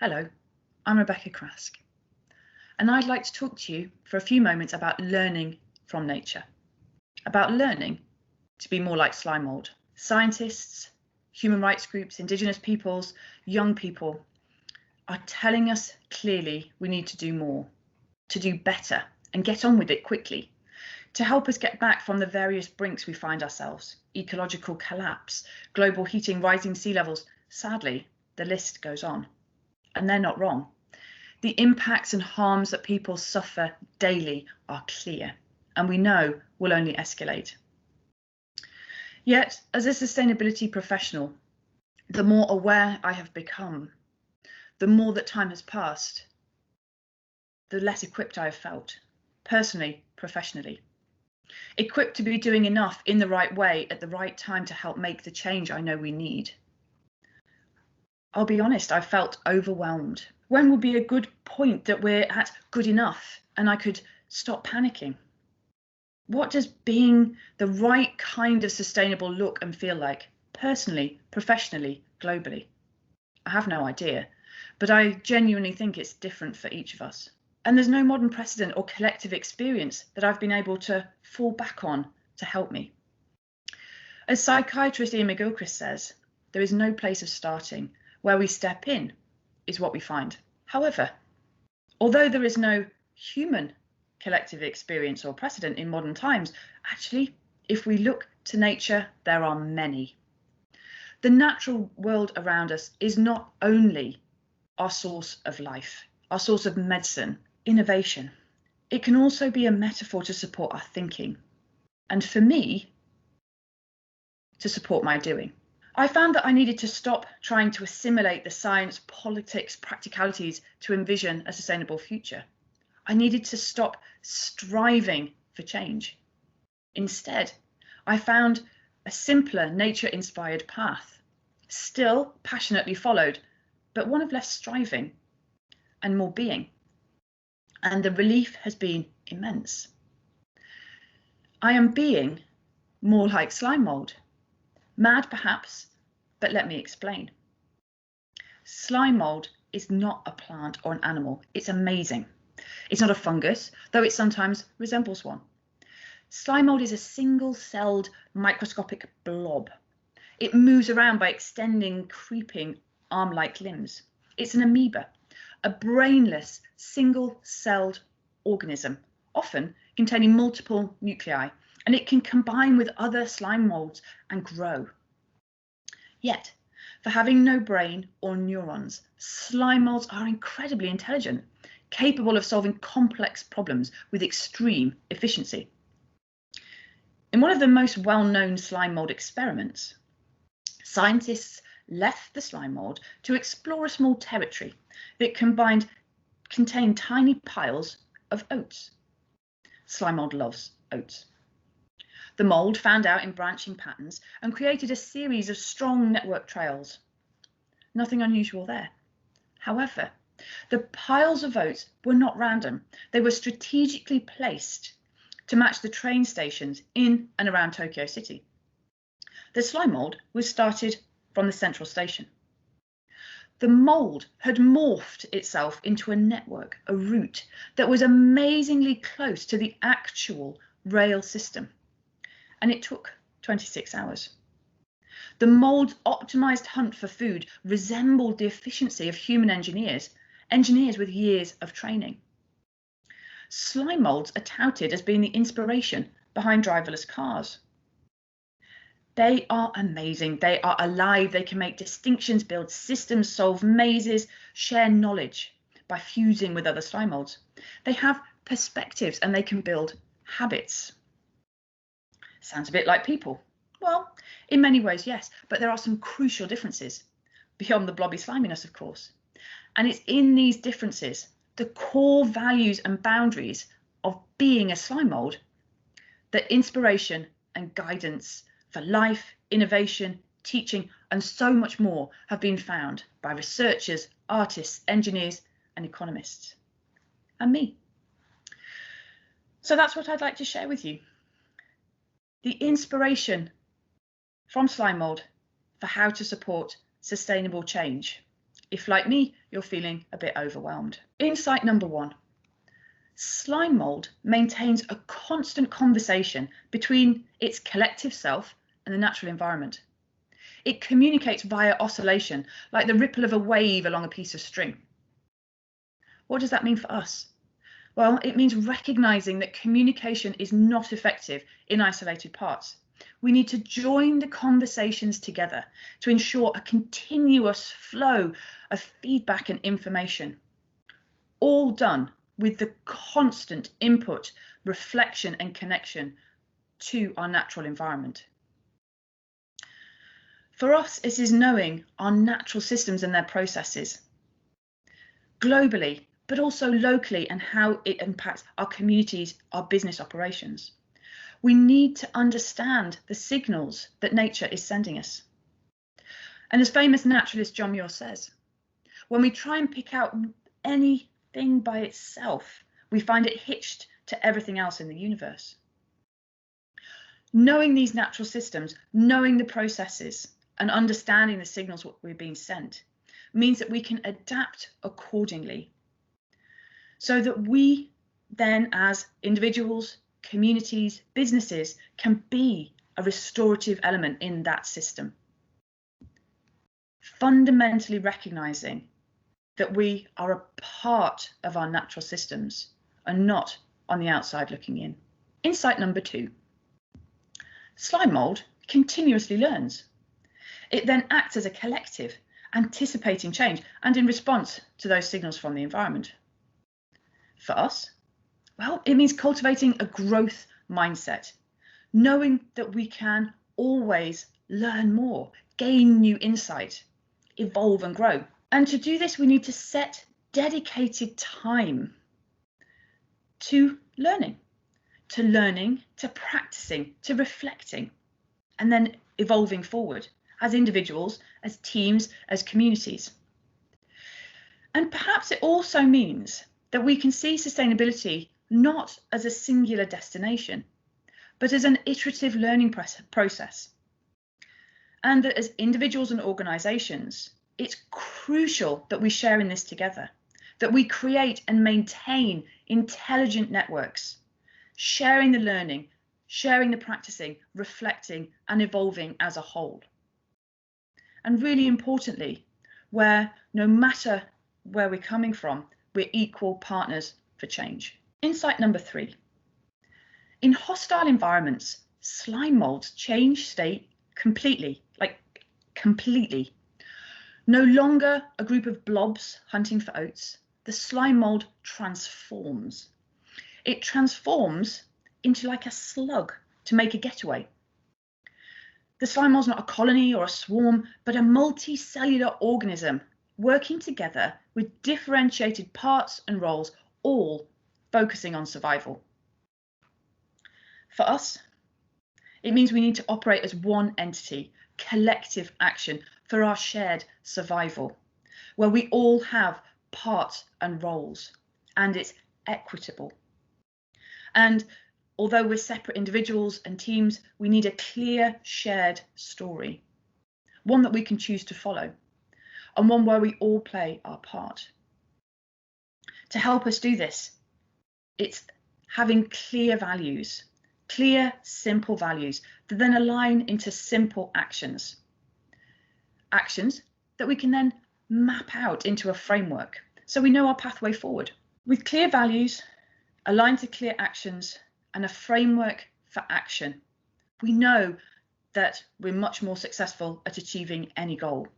Hello, I'm Rebecca Craske, and I'd like to talk to you for a few moments about learning from nature, about learning to be more like slime mold. Scientists, human rights groups, Indigenous peoples, young people are telling us clearly we need to do more, to do better and get on with it quickly, to help us get back from the various brinks we find ourselves, ecological collapse, global heating, rising sea levels. Sadly, the list goes on. And they're not wrong. The impacts and harms that people suffer daily are clear, and we know will only escalate. Yet, as a sustainability professional, the more aware I have become, the more that time has passed, the less equipped I have felt, personally, professionally. Equipped to be doing enough in the right way at the right time to help make the change I know we need. I'll be honest, I felt overwhelmed. When would be a good point that we're at good enough and I could stop panicking? What does being the right kind of sustainable look and feel like, personally, professionally, globally? I have no idea, but I genuinely think it's different for each of us. And there's no modern precedent or collective experience that I've been able to fall back on to help me. As psychiatrist Ian McGilchrist says, there is no place of starting. Where we step in is what we find. However, although there is no human collective experience or precedent in modern times, actually, if we look to nature, there are many. The natural world around us is not only our source of life, our source of medicine, innovation. It can also be a metaphor to support our thinking, and for me, to support my doing. I found that I needed to stop trying to assimilate the science, politics, practicalities to envision a sustainable future. I needed to stop striving for change. Instead, I found a simpler, nature-inspired path, still passionately followed, but one of less striving and more being. And the relief has been immense. I am being more like slime mold. Mad perhaps, but let me explain. Slime mold is not a plant or an animal. It's amazing. It's not a fungus, though it sometimes resembles one. Slime mold is a single-celled microscopic blob. It moves around by extending, creeping arm-like limbs. It's an amoeba, a brainless, single-celled organism, often containing multiple nuclei, and it can combine with other slime molds and grow. Yet, for having no brain or neurons, slime molds are incredibly intelligent, capable of solving complex problems with extreme efficiency. In one of the most well-known slime mold experiments, scientists left the slime mold to explore a small territory that contained tiny piles of oats. Slime mold loves oats. The mold found out in branching patterns and created a series of strong network trails. Nothing unusual there. However, the piles of oats were not random. They were strategically placed to match the train stations in and around Tokyo City. The slime mold was started from the central station. The mold had morphed itself into a network, a route that was amazingly close to the actual rail system. And it took 26 hours. The mold's optimized hunt for food resembled the efficiency of human engineers with years of training. Slime molds are touted as being the inspiration behind driverless cars. They are amazing. They are alive. They can make distinctions, build systems, solve mazes, share knowledge by fusing with other slime molds. They have perspectives and they can build habits. Sounds a bit like people. Well, in many ways, yes, but there are some crucial differences, beyond the blobby sliminess, of course. And it's in these differences, the core values and boundaries of being a slime mold, that inspiration and guidance for life, innovation, teaching, and so much more have been found by researchers, artists, engineers, and economists. And me. So that's what I'd like to share with you. The inspiration from slime mold for how to support sustainable change if, like me, you're feeling a bit overwhelmed. Insight number 1. Slime mold maintains a constant conversation between its collective self and the natural environment. It communicates via oscillation, like the ripple of a wave along a piece of string. What does that mean for us? Well, it means recognizing that communication is not effective in isolated parts. We need to join the conversations together to ensure a continuous flow of feedback and information, all done with the constant input, reflection and connection to our natural environment. For us, it is knowing our natural systems and their processes globally, but also locally, and how it impacts our communities, our business operations. We need to understand the signals that nature is sending us. And as famous naturalist John Muir says, when we try and pick out anything by itself, we find it hitched to everything else in the universe. Knowing these natural systems, knowing the processes, and understanding the signals what we're being sent means that we can adapt accordingly, so that we then, as individuals, communities, businesses, can be a restorative element in that system. Fundamentally recognizing that we are a part of our natural systems and not on the outside looking in. Insight number 2. Slime mold continuously learns. It then acts as a collective, anticipating change and in response to those signals from the environment. For us, well, it means cultivating a growth mindset, knowing that we can always learn more, gain new insight, evolve and grow. And to do this, we need to set dedicated time to learning, to practicing, to reflecting, and then evolving forward as individuals, as teams, as communities. And perhaps it also means that we can see sustainability not as a singular destination, but as an iterative learning process. And that as individuals and organisations, it's crucial that we share in this together, that we create and maintain intelligent networks, sharing the learning, sharing the practicing, reflecting and evolving as a whole. And really importantly, where no matter where we're coming from, we're equal partners for change. Insight number 3. In hostile environments, slime molds change state completely, completely. No longer a group of blobs hunting for oats, the slime mold transforms. It transforms into like a slug to make a getaway. The slime mold's not a colony or a swarm, but a multicellular organism working together with differentiated parts and roles, all focusing on survival. For us, it means we need to operate as one entity, collective action for our shared survival, where we all have parts and roles, and it's equitable. And although we're separate individuals and teams, we need a clear shared story, one that we can choose to follow, and one where we all play our part. To help us do this, it's having clear values, clear, simple values that then align into simple actions. Actions that we can then map out into a framework so we know our pathway forward. With clear values, aligned to clear actions, and a framework for action, we know that we're much more successful at achieving any goal.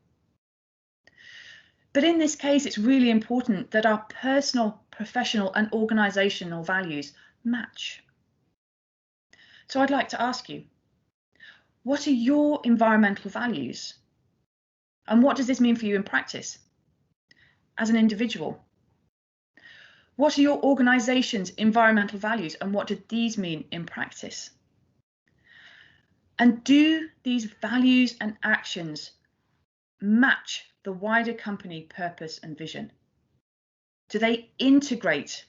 But in this case, it's really important that our personal, professional and organisational values match. So I'd like to ask you, what are your environmental values? And what does this mean for you in practice? As an individual? What are your organisation's environmental values and what do these mean in practice? And do these values and actions match the wider company purpose and vision? Do they integrate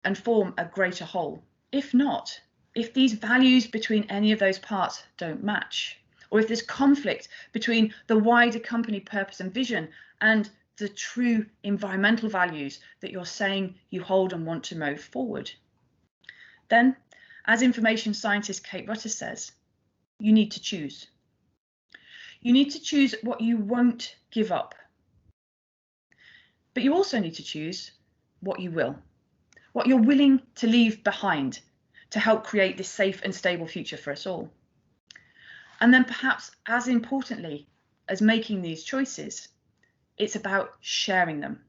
and form a greater whole? If not, if these values between any of those parts don't match, or if there's conflict between the wider company purpose and vision and the true environmental values that you're saying you hold and want to move forward. Then, as information scientist Kate Rutter says, you need to choose. You need to choose what you won't give up. But you also need to choose what you will, what you're willing to leave behind to help create this safe and stable future for us all. And then perhaps as importantly as making these choices, it's about sharing them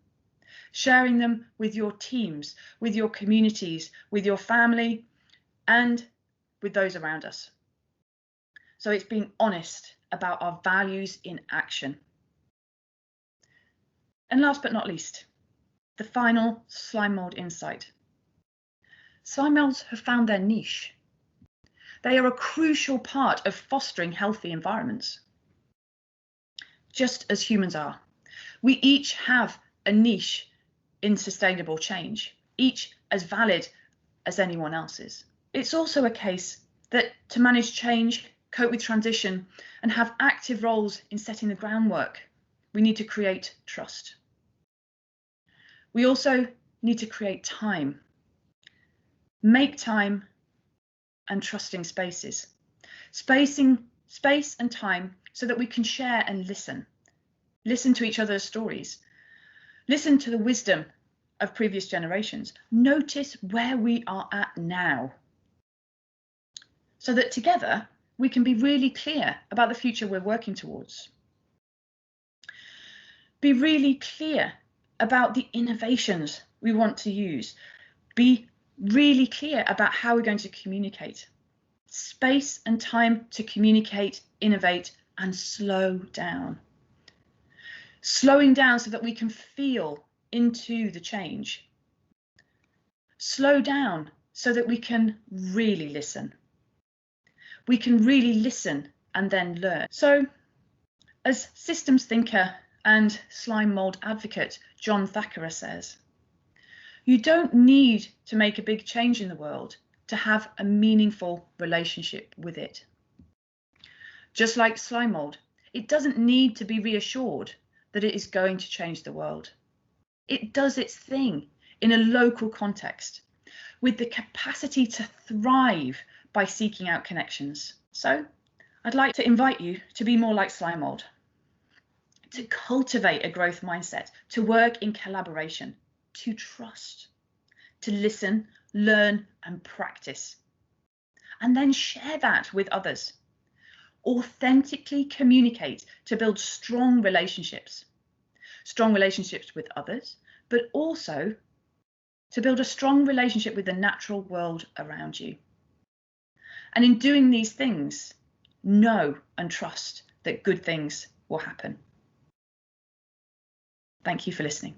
with your teams, with your communities, with your family, and with those around us. So it's being honest about our values in action. And last but not least, the final slime mold insight. Slime molds have found their niche. They are a crucial part of fostering healthy environments. Just as humans are, we each have a niche in sustainable change, each as valid as anyone else's. It's also a case that to manage change, cope with transition, and have active roles in setting the groundwork, we need to create trust. We also need to create time. Make time and trusting spaces. Space and time so that we can share and listen. Listen to each other's stories. Listen to the wisdom of previous generations. Notice where we are at now. So that together we can be really clear about the future we're working towards. Be really clear about the innovations we want to use. Be really clear about how we're going to communicate. Space and time to communicate, innovate, and slow down. Slowing down so that we can feel into the change. Slow down so that we can really listen. We can really listen and then learn. So, as systems thinker and slime mold advocate John Thackera says, you don't need to make a big change in the world to have a meaningful relationship with it. Just like slime mold, it doesn't need to be reassured that it is going to change the world. It does its thing in a local context with the capacity to thrive by seeking out connections. So I'd like to invite you to be more like slime mold, to cultivate a growth mindset, to work in collaboration, to trust, to listen, learn, and practice. And then share that with others. Authentically communicate to build strong relationships with others, but also to build a strong relationship with the natural world around you. And in doing these things, know and trust that good things will happen. Thank you for listening.